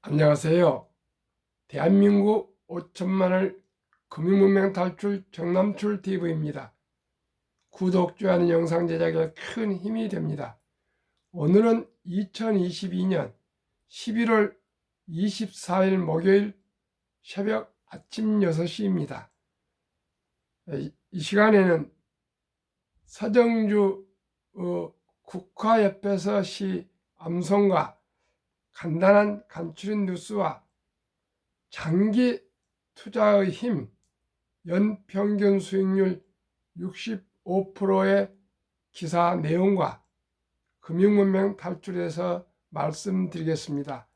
안녕하세요. 대한민국 5천만을 금융문명 탈출 정남출 TV입니다. 구독, 좋아요는 영상 제작에 큰 힘이 됩니다. 오늘은 2022년 11월 24일 목요일 새벽 아침 6시입니다. 이 시간에는 서정주 국화협회서 시 암송과 간단한 간추린 뉴스와 장기 투자의 힘, 연평균 수익률 65%의 기사 내용과 금융문명 탈출에서 말씀드리겠습니다.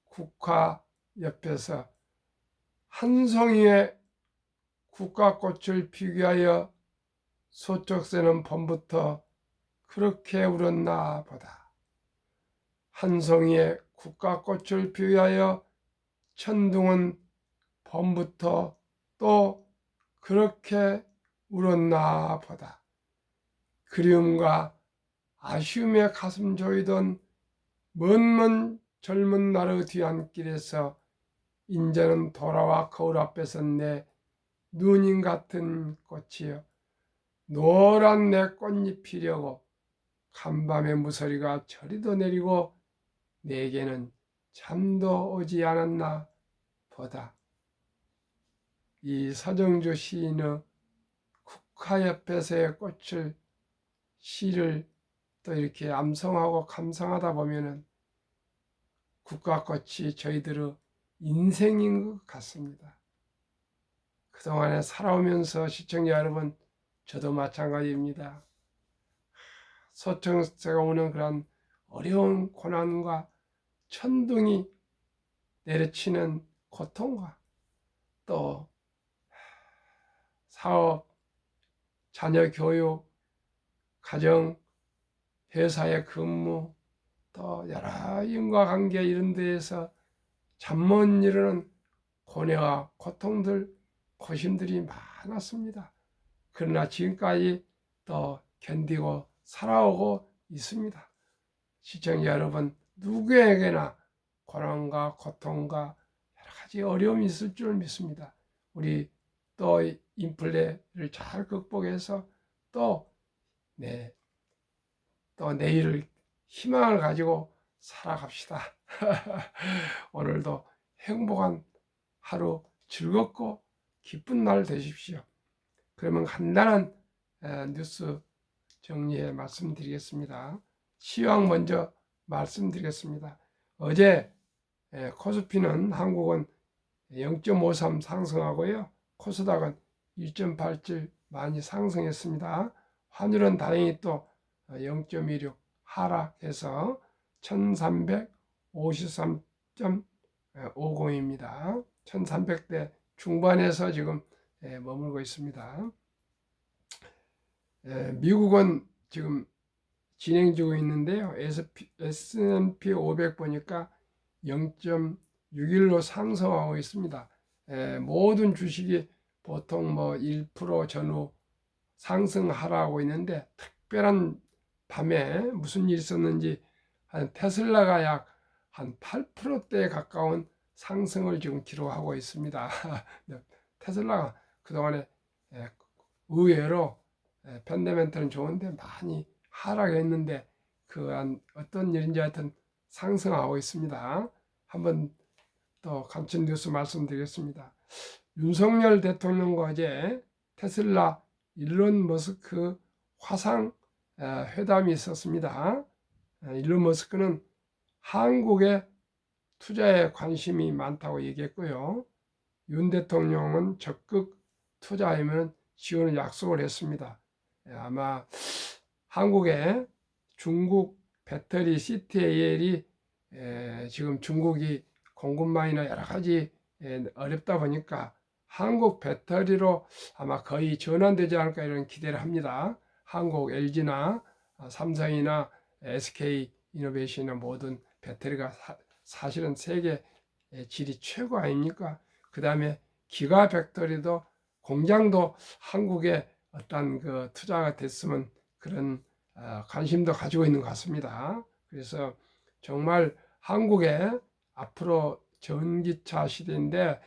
국화옆에서 한 송이의 국화꽃을 피기 위하여 소쩍새는 봄부터 그렇게 울었나 보다. 한 송이의 국화꽃을 피기 위하여 천둥은 봄부터 또 그렇게 울었나 보다. 그리움과 아쉬움에 가슴 조이던 먼 젊은 날의 뒤안길에서 인제는 돌아와 거울 앞에 선 내 누님 같은 꽃이여, 노란 내 꽃잎이려고 간밤의 무서리가 저리도 내리고 내게는 잠도 오지 않았나 보다. 이 서정주 시인의 국화옆에서의 꽃을 시를 또 이렇게 암송하고 감상하다 보면은 국화꽃이 저희들의 인생인 것 같습니다. 그동안에 살아오면서 시청자 여러분, 저도 마찬가지입니다. 소청새가 오는 그런 어려운 고난과 천둥이 내려치는 고통과 또 사업, 자녀 교육, 가정, 회사의 근무, 또 여러 인과관계 이런 데에서 잠 못 이루는 고뇌와 고통들, 고심들이 많았습니다. 그러나 지금까지 또 견디고 살아오고 있습니다. 시청자 여러분, 누구에게나 고난과 고통과 여러 가지 어려움이 있을 줄 믿습니다. 우리 또 인플레를 잘 극복해서 또 내일을 희망을 가지고 살아갑시다. 오늘도 행복한 하루, 즐겁고 기쁜 날 되십시오. 그러면 간단한 뉴스 정리해 말씀드리겠습니다. 시황 먼저 말씀드리겠습니다. 어제 코스피는 한국은 0.53 상승하고요. 코스닥은 2.87 많이 상승했습니다. 환율은 다행히 또 0.16 하락해서 1353.50입니다. 1300대 중반에서 지금 머물고 있습니다. 미국은 지금 진행 중에 있는데요. S&P 500 보니까 0.61로 상승하고 있습니다. 모든 주식이 보통 1% 전후 상승하라고 있는데 특별한 밤에 무슨 일이 있었는지 테슬라가 약 한 8%대에 가까운 상승을 지금 기록하고 있습니다. 테슬라가 그동안에 의외로 펀더멘털은 좋은데 많이 하락했는데 어떤 일인지 하여튼 상승하고 있습니다. 한번 또 간추린 뉴스 말씀드리겠습니다. 윤석열 대통령과 어제 테슬라 일론 머스크 화상 회담이 있었습니다. 일론 머스크는 한국의 투자에 관심이 많다고 얘기했고요. 윤 대통령은 적극 투자하면 지원을 약속을 했습니다. 아마 한국의 중국 배터리 CATL이 지금 중국이 공급망이나 여러 가지 어렵다 보니까 한국 배터리로 아마 거의 전환되지 않을까 이런 기대를 합니다. 한국 LG나 삼성이나 SK 이노베이션이나 모든 배터리가 사실은 세계 질이 최고 아닙니까? 그 다음에 기가 배터리도 공장도 한국에 어떤 그 투자가 됐으면 그런 관심도 가지고 있는 것 같습니다. 그래서 정말 한국의 앞으로 전기차 시대인데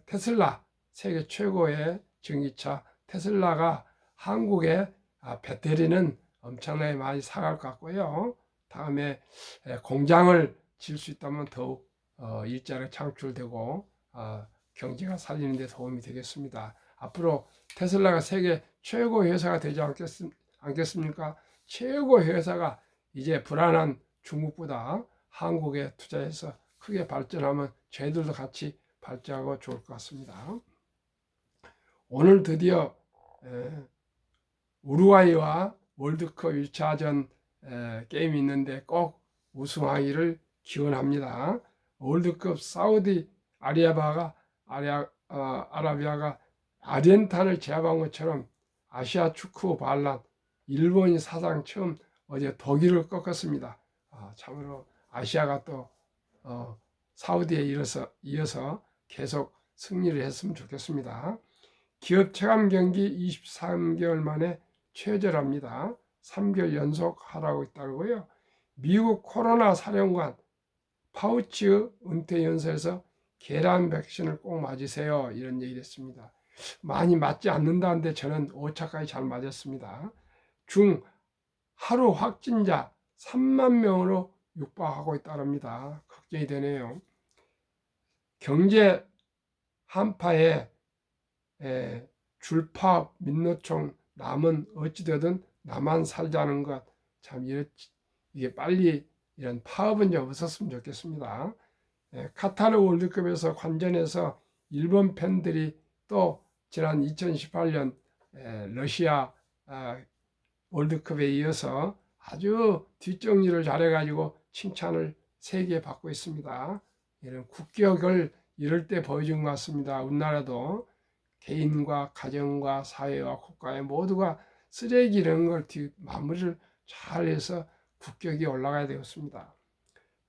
테슬라, 세계 최고의 전기차 테슬라가 한국에 배터리는 엄청나게 많이 사갈 것 같고요. 다음에 공장을 질 수 있다면 더욱 일자리가 창출되고 경제가 살리는 데 도움이 되겠습니다. 앞으로 테슬라가 세계 최고 회사가 되지 않겠습니까? 최고 회사가 이제 불안한 중국보다 한국에 투자해서 크게 발전하면 저희들도 같이 발전하고 좋을 것 같습니다. 오늘 드디어 우루과이와 월드컵 1차전 게임이 있는데 꼭 우승하기를 기원합니다. 월드컵 사우디 아라비아가 아르헨티나를 제압한 것처럼 아시아 축구 반란 일본이 사상 처음 어제 독일을 꺾었습니다. 참으로 아시아가 또 사우디에 이어서 계속 승리를 했으면 좋겠습니다. 기업 체감 경기 23개월 만에 최저랍니다. 3개월 연속 하라고 있다고요. 미국 코로나 사령관 파우치의 은퇴 연설에서 계란 백신을 꼭 맞으세요. 이런 얘기를 했습니다. 많이 맞지 않는다는데 저는 5차까지 잘 맞았습니다. 중 하루 확진자 3만 명으로 육박하고 있다랍니다. 걱정이 되네요. 경제 한파에 줄파 민노총 남은 어찌되든 나만 살자는 것 참 이게 빨리 이런 파업은 좀 없었으면 좋겠습니다. 카타르 월드컵에서 관전해서 일본 팬들이 또 지난 2018년 러시아 월드컵에 이어서 아주 뒷정리를 잘해가지고 칭찬을 세게 받고 있습니다. 이런 국격을 이럴 때 보여준 것 같습니다. 우리나라도 개인과 가정과 사회와 국가의 모두가 쓰레기 이런 걸 마무리를 잘해서 국격이 올라가야 되었습니다.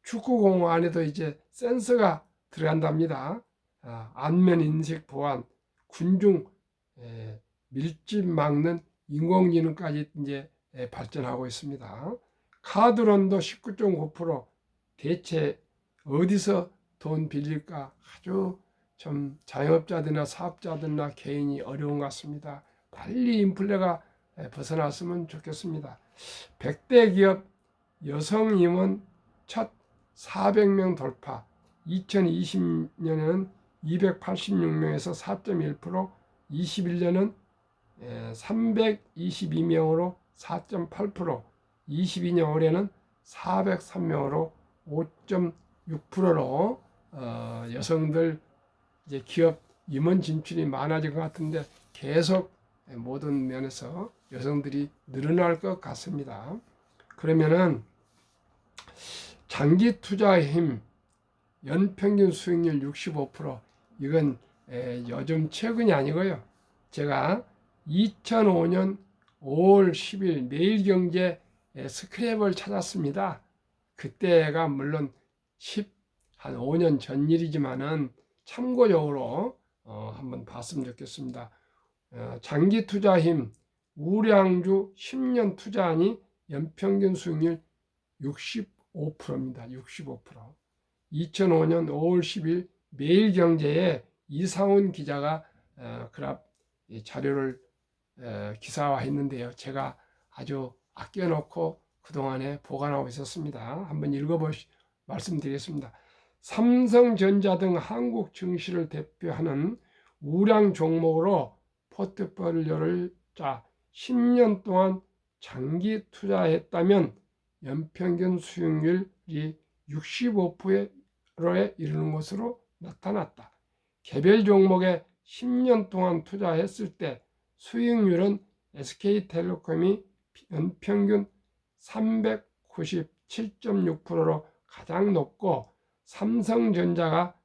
축구공 안에도 이제 센서가 들어간답니다. 안면 인식 보안, 군중 밀집 막는 인공지능까지 이제 발전하고 있습니다. 카드론도 19.9%. 대체 어디서 돈 빌릴까? 아주 좀 자영업자들이나 사업자들이나 개인이 어려운 것 같습니다. 빨리 인플레가 벗어났으면 좋겠습니다. 100대 기업 여성 임원 첫 400명 돌파. 2020년에는 286명에서 4.1%, 21년은 322명으로 4.8%, 22년 올해는 403명으로 5.6%로 여성들 이제 기업 임원 진출이 많아진 것 같은데 계속 모든 면에서 여성들이 늘어날 것 같습니다. 그러면은 장기 투자의 힘, 연평균 수익률 65%, 이건 요즘 최근이 아니고요. 제가 2005년 5월 10일 매일경제 스크랩을 찾았습니다. 그때가 물론 한 5년 전 일이지만은 참고적으로 한번 봤으면 좋겠습니다. 장기 투자 힘, 우량주 10년 투자하니 연평균 수익률 65%입니다. 65%. 2005년 5월 10일 매일경제에 이상훈 기자가 그래프 자료를 기사화했는데요. 제가 아주 아껴놓고 그동안에 보관하고 있었습니다. 한번 말씀드리겠습니다. 삼성전자 등 한국 증시를 대표하는 우량 종목으로 포트폴리오를 짜 10년 동안 장기 투자했다면 연평균 수익률이 65%에 이르는 것으로 나타났다. 개별 종목에 10년 동안 투자했을 때 수익률은 SK텔레콤이 연평균 397.6%로 가장 높고 삼성전자가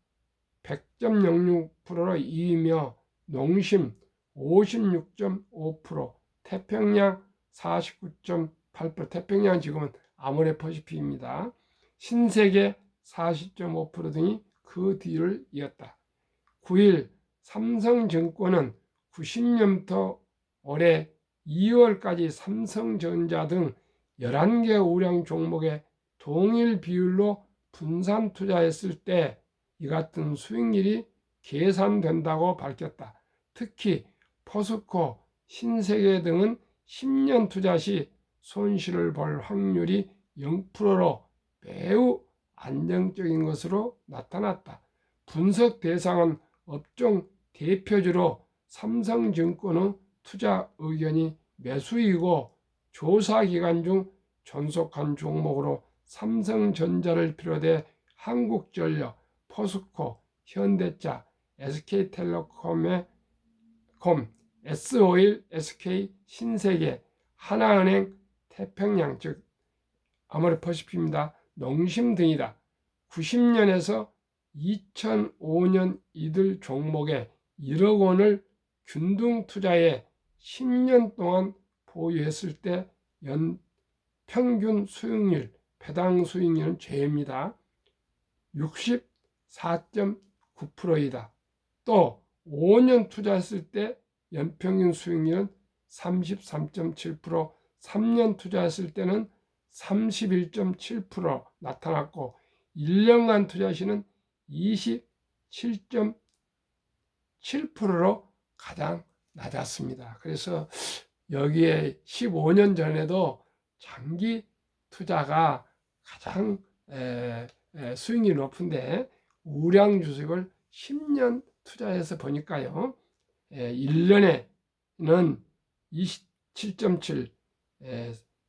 100.06%로 2위며 농심 56.5%, 태평양 49.8%, 태평양 지금은 아모레퍼시픽입니다. 신세계 40.5% 등이 그 뒤를 이었다. 9일 삼성증권은 90년부터 올해 2월까지 삼성전자 등 11개 우량 종목에 동일 비율로 분산 투자했을 때 이 같은 수익률이 계산된다고 밝혔다. 특히 포스코, 신세계 등은 10년 투자 시 손실을 볼 확률이 0%로 매우 안정적인 것으로 나타났다. 분석 대상은 업종 대표주로 삼성증권의 투자 의견이 매수이고 조사 기간 중 존속한 종목으로 삼성전자를 비롯해 한국전력, 포스코, 현대차, SK텔레콤, S오일, SK, 신세계, 하나은행, 태평양 즉 아모레퍼시픽입니다. 농심 등이다. 90년에서 2005년 이들 종목에 1억 원을 균등 투자에 10년 동안 보유했을 때 연 평균 수익률, 배당 수익률은 제입니다. 64.9%이다. 또 5년 투자했을 때 연평균 수익률은 33.7%, 3년 투자했을 때는 31.7% 나타났고 1년간 투자 시는 27.7%로 가장 낮았습니다. 그래서 여기에 15년 전에도 장기 투자가 가장 수익률이 높은데 우량 주식을 10년 투자해서 보니까요. 1년에는 27.7,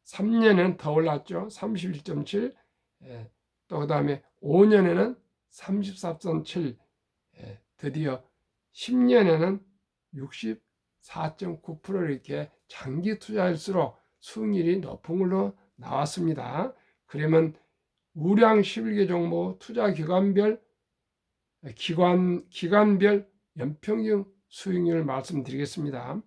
3년에는 더 올랐죠. 31.7, 또 그 다음에 5년에는 34.7, 드디어 10년에는 64.9% 이렇게 장기 투자할수록 수익률이 높은 걸로 나왔습니다. 그러면 우량 11개 종목 투자 기간별 연평균 수익률을 말씀드리겠습니다.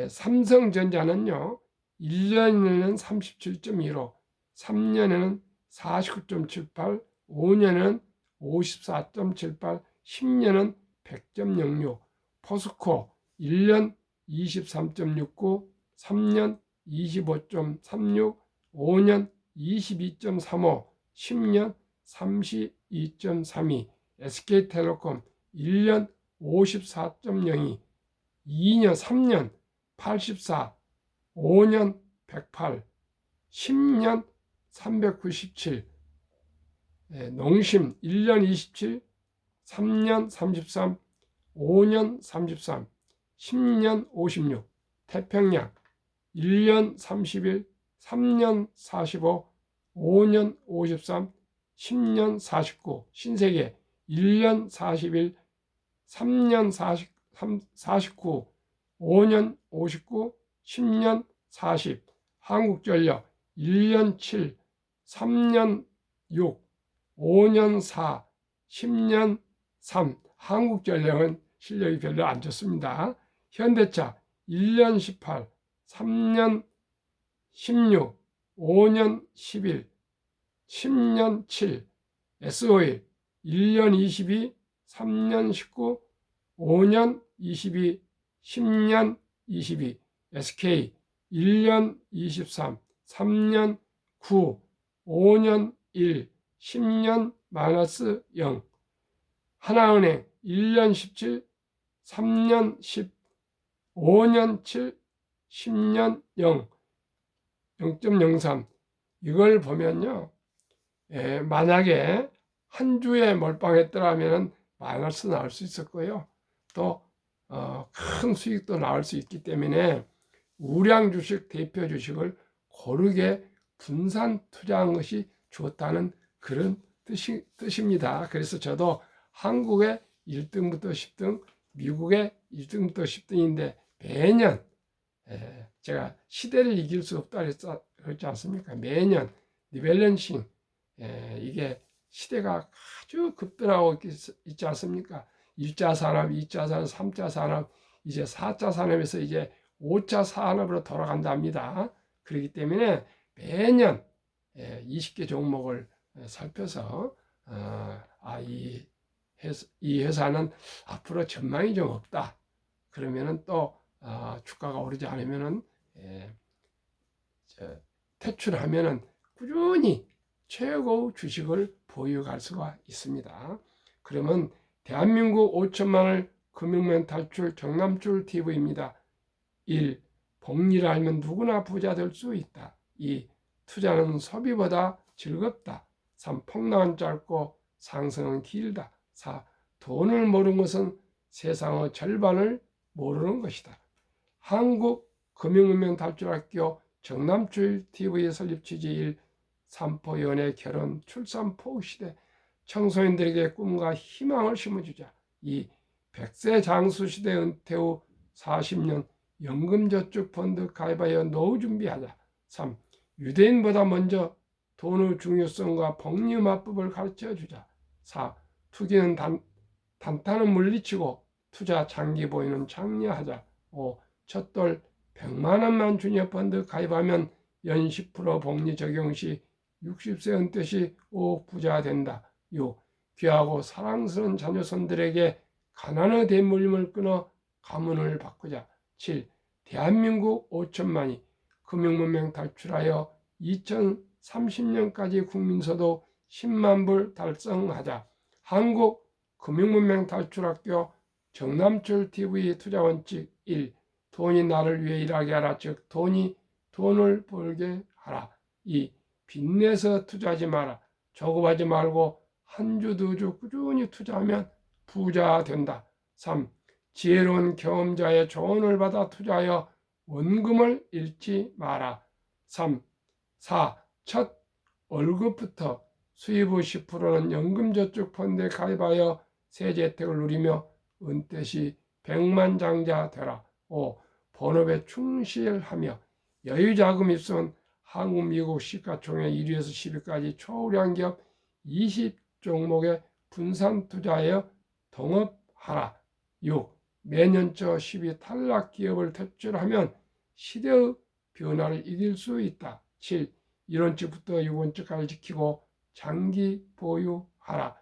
삼성전자는요 1년에는 37.15, 3년에는 49.78, 5년은 54.78, 10년은 100.06, 포스코 1년 23.69, 3년 25.36, 5년 22.35, 10년 32.32, SK텔레콤 1년 54.02, 2년 3년 84, 5년 108, 10년 397, 농심 1년 27, 3년 33, 5년 33, 10년 56, 태평양 1년 31, 3년 45, 5년 53, 10년 49, 신세계 1년 41, 3년 49, 5년 59, 10년 40, 한국전력 1년 7, 3년 6, 5년 4, 10년 3, 한국전력은 실력이 별로 안 좋습니다. 현대차 1년 18, 3년 16, 5년 11, 10년 7, S오일 1년 22, 3년 19, 5년 22, 10년 22, SK 1년 23, 3년 9, 5년 1, 10년 -0, 하나은행 1년 17, 3년 10, 5년 7, 10년 0, 0.03. 이걸 보면요, 만약에 한 주에 몰빵했더라면 마이너스 나올 수 있었고요. 또 큰 수익도 나올 수 있기 때문에 우량 주식, 대표 주식을 고르게 분산 투자한 것이 좋다는 그런 뜻입니다. 그래서 저도 한국의 1등부터 10등, 미국의 1등부터 10등인데 매년 제가 시대를 이길 수 없다 그랬지 않습니까? 매년 리밸런싱, 이게 시대가 아주 급변하고 있지 않습니까? 1차 산업, 2차 산업, 3차 산업, 이제 4차 산업에서 이제 5차 산업으로 돌아간답니다. 그렇기 때문에 매년 20개 종목을 살펴서 이 회사는 앞으로 전망이 좀 없다. 그러면은 또 주가가 오르지 않으면은 퇴출하면은 꾸준히 최고 주식을 보유할 수가 있습니다. 그러면 대한민국 5천만을 금융면 탈출 정남출 TV입니다. 1. 복리를 알면 누구나 부자 될 수 있다. 2. 투자는 소비보다 즐겁다. 3. 폭락은 짧고 상승은 길다. 4. 돈을 모르는 것은 세상의 절반을 모르는 것이다. 한국금융문명탈출학교 정남출 TV의 설립 취지 1. 산포 연애 결혼 출산 포 시대 청소년들에게 꿈과 희망을 심어주자. 2. 100세 장수 시대 은퇴 후 40년 연금저축펀드 가입하여 노후 준비하자. 3. 유대인보다 먼저 돈의 중요성과 복리마법을 가르쳐주자. 4. 투기는 단타는 물리치고 투자 장기 보유는 장려하자. 5. 첫돌 100만 원만 주니어 펀드 가입하면 연 10% 복리 적용 시 60세 은퇴 시 5억 부자 된다. 6. 귀하고 사랑스러운 자녀손들에게 가난의 대물림을 끊어 가문을 바꾸자. 7. 대한민국 5천만이 금융문명 탈출하여 2030년까지 국민소득 10만 불 달성하자. 한국 금융문명 탈출학교 정남출 TV 투자원칙 1. 돈이 나를 위해 일하게 하라. 즉 돈이 돈을 벌게 하라. 2. 빚내서 투자하지 마라. 조급하지 말고 한 주, 두 주 꾸준히 투자하면 부자 된다. 3. 지혜로운 경험자의 조언을 받아 투자하여 원금을 잃지 마라. 3. 4. 첫 월급부터 수입의 10%는 연금저축펀드에 가입하여 세제 혜택을 누리며 은퇴 시 백만장자 되라. 5. 본업에 충실하며 여유자금 입수는 한국, 미국 시가총액 1위에서 10위까지 초우량 기업 20종목에 분산 투자하여 동업하라. 6. 매년 저 10위 탈락 기업을 퇴출하면 시대의 변화를 이길 수 있다. 7. 1원칙부터 6원칙까지 지키고 장기 보유하라.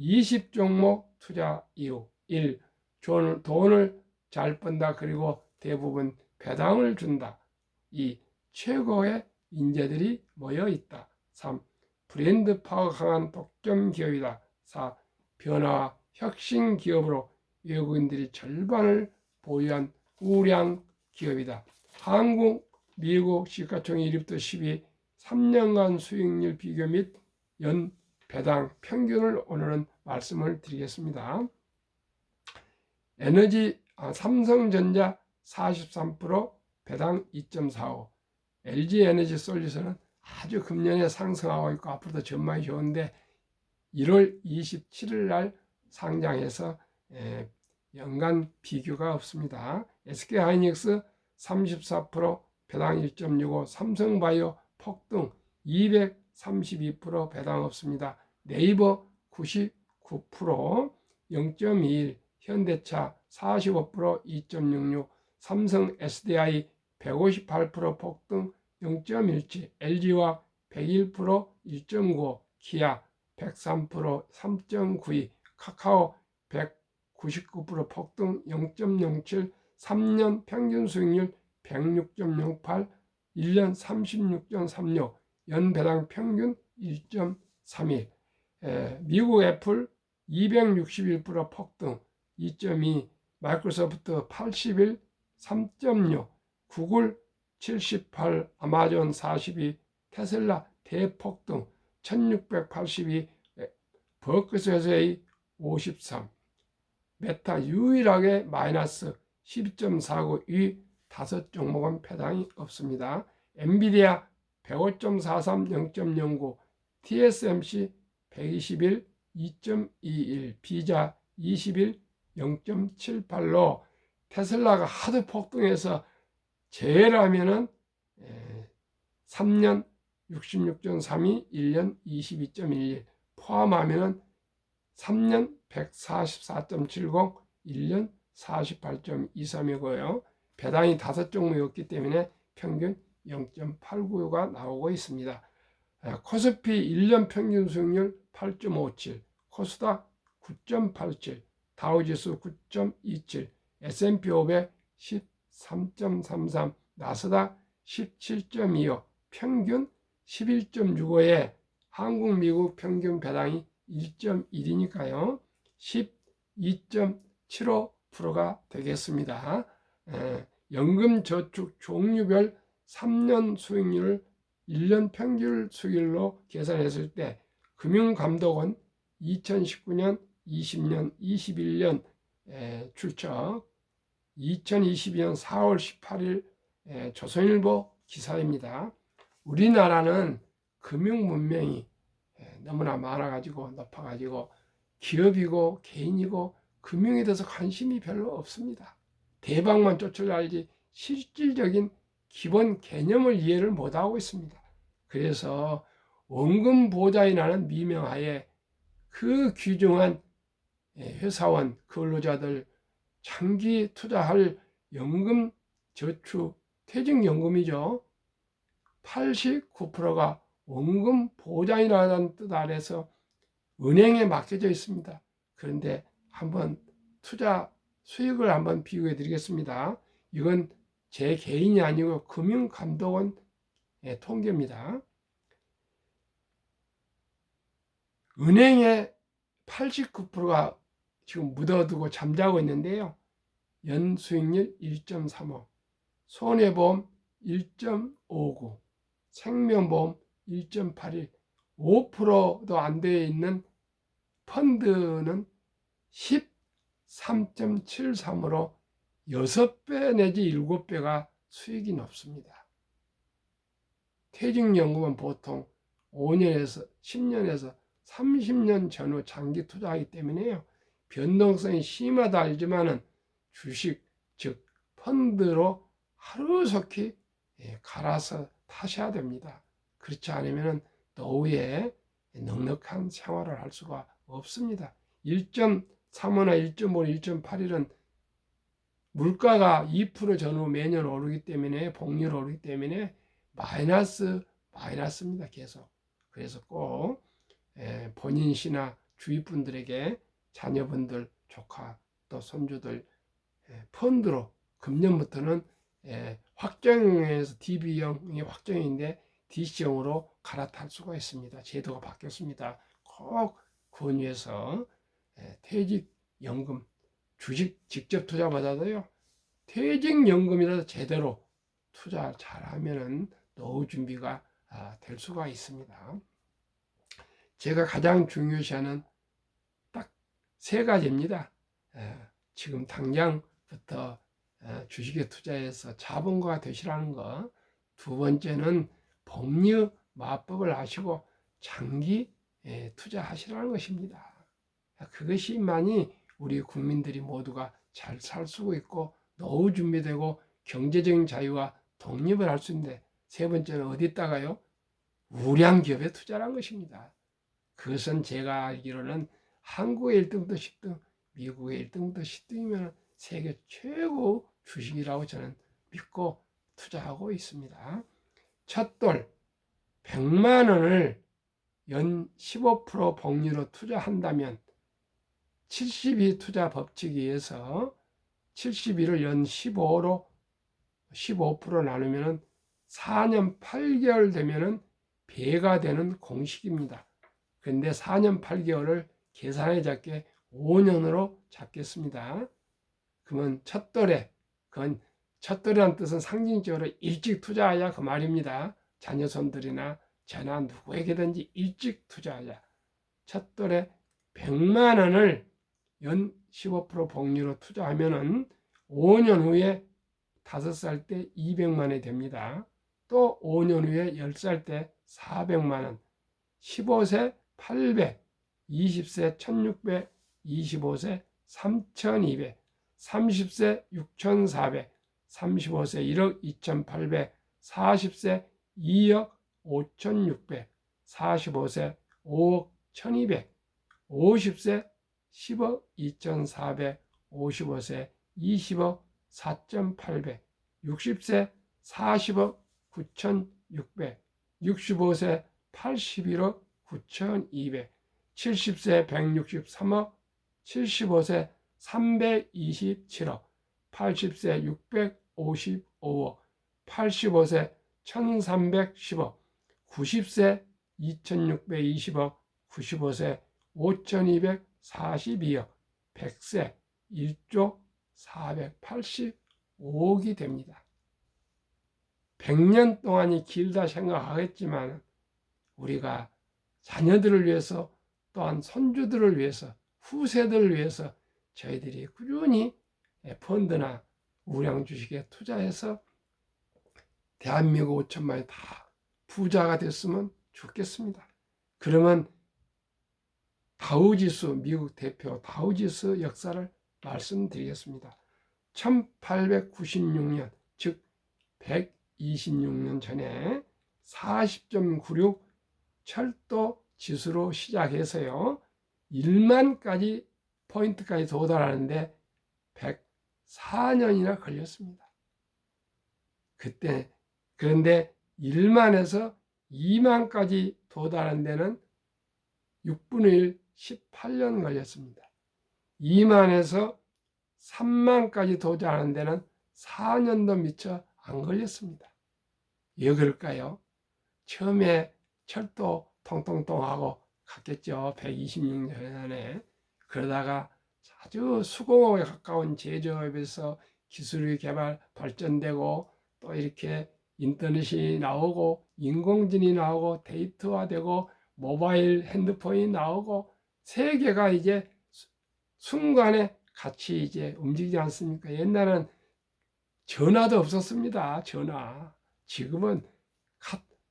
20종목 투자 이유 1. 돈을 잘 번다. 그리고 대부분 배당을 준다. 2. 최고의 인재들이 모여 있다. 3. 브랜드 파워 강한 독점 기업이다. 4. 변화와 혁신 기업으로 외국인들이 절반을 보유한 우량 기업이다. 한국, 미국 시가총액 1위부터 10위 3년간 수익률 비교 및 연 배당 평균을 오늘은 말씀을 드리겠습니다. 삼성전자 43% 배당 2.45, LG에너지솔루션은 아주 금년에 상승하고 있고 앞으로도 전망이 좋은데 1월 27일 날 상장해서 연간 비교가 없습니다. SK하이닉스 34% 배당 1.65, 삼성바이오 폭등 232% 배당 없습니다. 네이버 99% 0.21, 현대차 45% 2.66, 삼성 SDI 158% 폭등 0.17, LG화학 101% 1.95, 기아 103% 3.92, 카카오 199% 폭등 0.07, 3년 평균 수익률 106.08, 1년 36.36, 연배당 평균 1.31, 미국 애플 261% 폭등 2.2, 마이크로소프트 81, 3.6, 구글 78, 아마존 42, 테슬라 대폭등 1682, 버크셔의 53, 메타 유일하게 마이너스 12.49, 이 5종목은 배당이 없습니다. 엔비디아 105.43, 0.09, TSMC 121, 2.21, 비자 21, 0.78로 테슬라가 하도 폭등해서 제외하면은 3년 66.32, 1년 22.11 포함하면은 3년 144.70, 1년 48.23이고요. 배당이 5종목이었기 때문에 평균 0.89가 나오고 있습니다. 코스피 1년 평균 수익률 8.57, 코스닥 9.87, 다우지수 9.27, S&P 500 13.33, 나스닥 17.25, 평균 11.65에 한국, 미국 평균 배당이 1.1이니까요. 12.75%가 되겠습니다. 연금저축 종류별 3년 수익률을 1년 평균 수익률로 계산했을 때 금융감독원 2019년, 20년, 21년 출처 2022년 4월 18일 조선일보 기사입니다. 우리나라는 금융 문명이 너무나 많아가지고 높아가지고 기업이고 개인이고 금융에 대해서 관심이 별로 없습니다. 대박만 쫓아가지 실질적인 기본 개념을 이해를 못하고 있습니다. 그래서 원금보장이라는 미명하에 그 귀중한 회사원, 근로자들 장기 투자할 연금, 저축, 퇴직연금이죠. 89%가 원금 보장이라는 뜻 아래서 은행에 맡겨져 있습니다. 그런데 한번 투자 수익을 한번 비교해 드리겠습니다. 이건 제 개인이 아니고 금융감독원 통계입니다. 은행에 89%가 지금 묻어두고 잠자고 있는데요. 연수익률 1.35, 손해보험 1.59, 생명보험 1.81, 5%도 안 되어 있는 펀드는 13.73으로 6배 내지 7배가 수익이 높습니다. 퇴직연금은 보통 5년에서 10년에서 30년 전후 장기 투자하기 때문에요. 변동성이 심하다 알지만은 주식, 즉 펀드로 하루속히 갈아서 타셔야 됩니다. 그렇지 않으면 노후에 넉넉한 생활을 할 수가 없습니다. 1.35나 1.5, 1.81은 물가가 2% 전후 매년 오르기 때문에 복리율 오르기 때문에 마이너스입니다. 계속. 그래서 꼭 본인 시나 주위 분들에게 자녀분들, 조카 또 손주들 펀드로 금년부터는 확정형에서 DB형이 확정인데 DC형으로 갈아탈 수가 있습니다. 제도가 바뀌었습니다. 꼭 권유해서 퇴직연금, 주식 직접 투자보다도요, 퇴직연금이라도 제대로 투자 잘하면은 노후 준비가 될 수가 있습니다. 제가 가장 중요시하는 딱 3가지입니다. 지금 당장부터 주식에 투자해서 자본가가 되시라는 거. 2번째는 복리 마법을 아시고 장기 투자하시라는 것입니다. 그것이만이 우리 국민들이 모두가 잘 살 수 있고 노후 준비되고 경제적인 자유와 독립을 할 수 있는데, 3번째는 어디다가요? 우량 기업에 투자라는 것입니다. 그것은 제가 알기로는 한국의 1등부터 10등, 미국의 1등부터 10등이면 세계 최고 주식이라고 저는 믿고 투자하고 있습니다. 첫 돌 100만 원을 연 15% 복리로 투자한다면 72 투자 법칙에 의해서 72를 연 15로 15% 나누면 4년 8개월 되면 배가 되는 공식입니다. 그런데 4년 8개월을 계산해 잡게 5년으로 잡겠습니다. 그러면 그건 첫돌이라는 뜻은 상징적으로 일찍 투자하자 그 말입니다. 자녀손들이나 저나 누구에게든지 일찍 투자하자. 첫돌에 100만 원을 연 15% 복리로 투자하면은 5년 후에 5살 때 200만 원이 됩니다. 또 5년 후에 10살 때 400만 원, 15세 800, 20세 1600, 25세 3200, 30세 6400, 35세 1억 2800, 40세 2억 5600, 45세 5억 1200, 50세 10억 2400, 55세 20억 4800, 60세 40억 9600, 65세 81억 9200, 70세 163억, 75세 327억, 80세 655억, 85세 1310억, 90세 2620억, 95세 5242억, 100세 1조 485억이 됩니다. 100년 동안이 길다 생각하겠지만 우리가 자녀들을 위해서 또한 손주들을 위해서 후세들을 위해서 저희들이 꾸준히 펀드나 우량 주식에 투자해서 대한민국 5천만이 다 부자가 됐으면 좋겠습니다. 그러면 다우지수, 미국 대표 다우지수 역사를 말씀드리겠습니다. 1896년, 즉 126년 전에 40.96 철도 지수로 시작해서요, 1만까지 포인트까지 도달하는데 104년이나 걸렸습니다. 그런데 1만에서 2만까지 도달한 데는 6분의 1, 18년 걸렸습니다. 2만에서 3만까지 도달하는 데는 4년도 미처 안 걸렸습니다. 왜 그럴까요? 처음에 철도 통통통 하고 갔겠죠. 126년에. 그러다가 아주 수공업에 가까운 제조업에서 기술의 개발 발전되고 또 이렇게 인터넷이 나오고 인공지능이 나오고 데이터화되고 모바일 핸드폰이 나오고 세계가 이제 순간에 같이 이제 움직이지 않습니까? 옛날에는 전화도 없었습니다. 전화. 지금은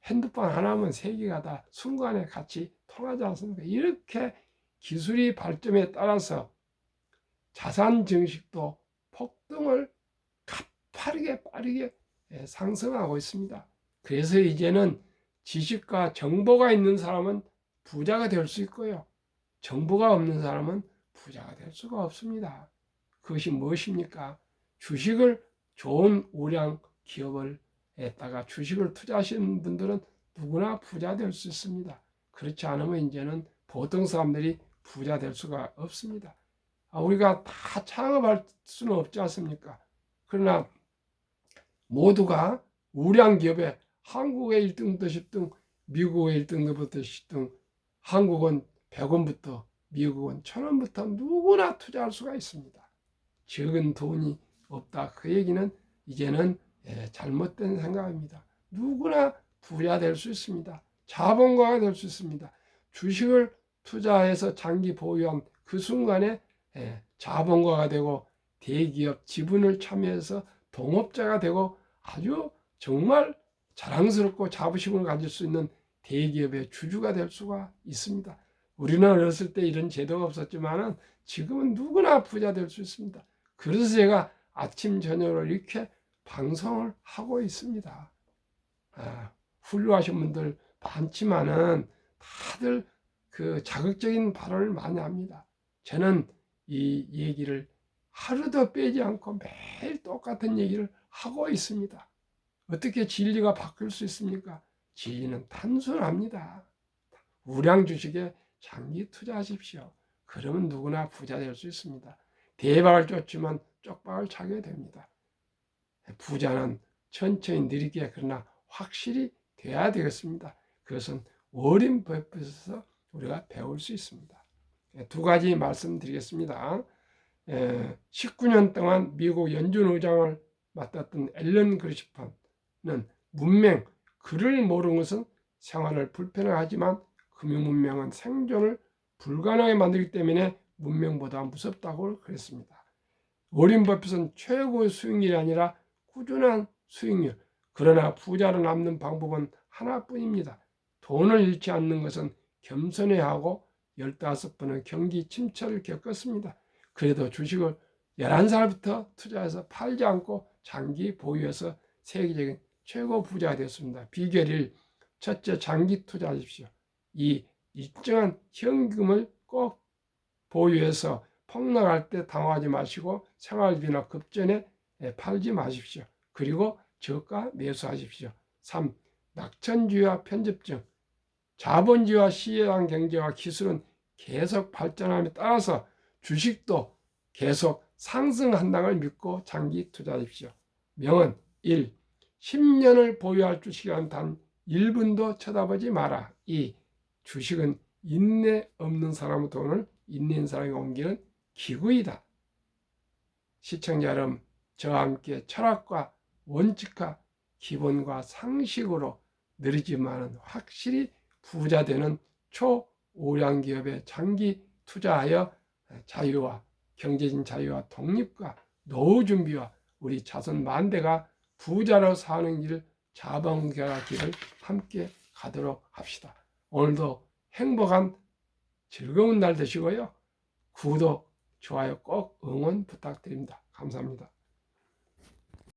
핸드폰 하나면 세계가 다 순간에 같이 통하지 않습니까? 이렇게 기술이 발전에 따라서 자산 증식도 폭등을 가파르게 빠르게 상승하고 있습니다. 그래서 이제는 지식과 정보가 있는 사람은 부자가 될 수 있고요. 정보가 없는 사람은 부자가 될 수가 없습니다. 그것이 무엇입니까? 주식을 좋은 우량 기업을 에다가 주식을 투자하시는 분들은 누구나 부자 될 수 있습니다. 그렇지 않으면 이제는 보통 사람들이 부자 될 수가 없습니다. 우리가 다 창업할 수는 없지 않습니까? 그러나 모두가 우량 기업에 한국의 1등부터 10등, 미국의 1등부터 10등, 한국은 100원부터 미국은 1000원부터 누구나 투자할 수가 있습니다. 적은 돈이 없다. 그 얘기는 이제는 잘못된 생각입니다. 누구나 부자 될 수 있습니다. 자본가가 될 수 있습니다. 주식을 투자해서 장기 보유한 그 순간에 자본가가 되고 대기업 지분을 참여해서 동업자가 되고 아주 정말 자랑스럽고 자부심을 가질 수 있는 대기업의 주주가 될 수가 있습니다. 우리는 어렸을 때 이런 제도가 없었지만 지금은 누구나 부자 될 수 있습니다. 그래서 제가 아침 저녁으로 이렇게 방송을 하고 있습니다. 훌륭하신 분들 많지만은 다들 그 자극적인 발언을 많이 합니다. 저는 이 얘기를 하루도 빼지 않고 매일 똑같은 얘기를 하고 있습니다. 어떻게 진리가 바뀔 수 있습니까? 진리는 단순합니다. 우량 주식에 장기 투자하십시오. 그러면 누구나 부자 될 수 있습니다. 대박을 쫓지만 쪽박을 차게 됩니다. 부자는 천천히 느리게 그러나 확실히 돼야 되겠습니다. 그것은 워렌 버핏에서 우리가 배울 수 있습니다. 두 가지 말씀드리겠습니다. 19년 동안 미국 연준 의장을 맡았던 앨런 그리스판은 문맹, 글을 모르는 것은 생활을 불편하게 하지만 금융 문명은 생존을 불가능하게 만들기 때문에 문명보다 무섭다고 그랬습니다. 워렌 버핏은 최고의 수익률이 아니라 꾸준한 수익률, 그러나 부자로 남는 방법은 하나뿐입니다. 돈을 잃지 않는 것은 겸손해야 하고 15번의 경기 침체를 겪었습니다. 그래도 주식을 11살부터 투자해서 팔지 않고 장기 보유해서 세계적인 최고 부자가 됐습니다. 비결 1, 첫째, 장기 투자하십시오. 2, 일정한 현금을 꼭 보유해서 폭락할 때 당황하지 마시고 생활비나 급전에 팔지 마십시오. 그리고 저가 매수하십시오. 3. 낙천주의와 편집증. 자본주의와 시장 경제와 기술은 계속 발전함에 따라서 주식도 계속 상승한다는 걸 믿고 장기 투자하십시오. 명언 1. 10년을 보유할 주식이란 단 1분도 쳐다보지 마라. 2. 주식은 인내 없는 사람의 돈을 인내 있는 사람이 옮기는 기구이다. 시청자 여러분, 저와 함께 철학과 원칙과 기본과 상식으로 느리지만 확실히 부자 되는 초오량 기업에 장기 투자하여 자유와 경제적인 자유와 독립과 노후 준비와 우리 자손 만대가 부자로 사는 길, 자본가 길을 함께 가도록 합시다. 오늘도 행복한 즐거운 날 되시고요. 구독, 좋아요 꼭 응원 부탁드립니다. 감사합니다.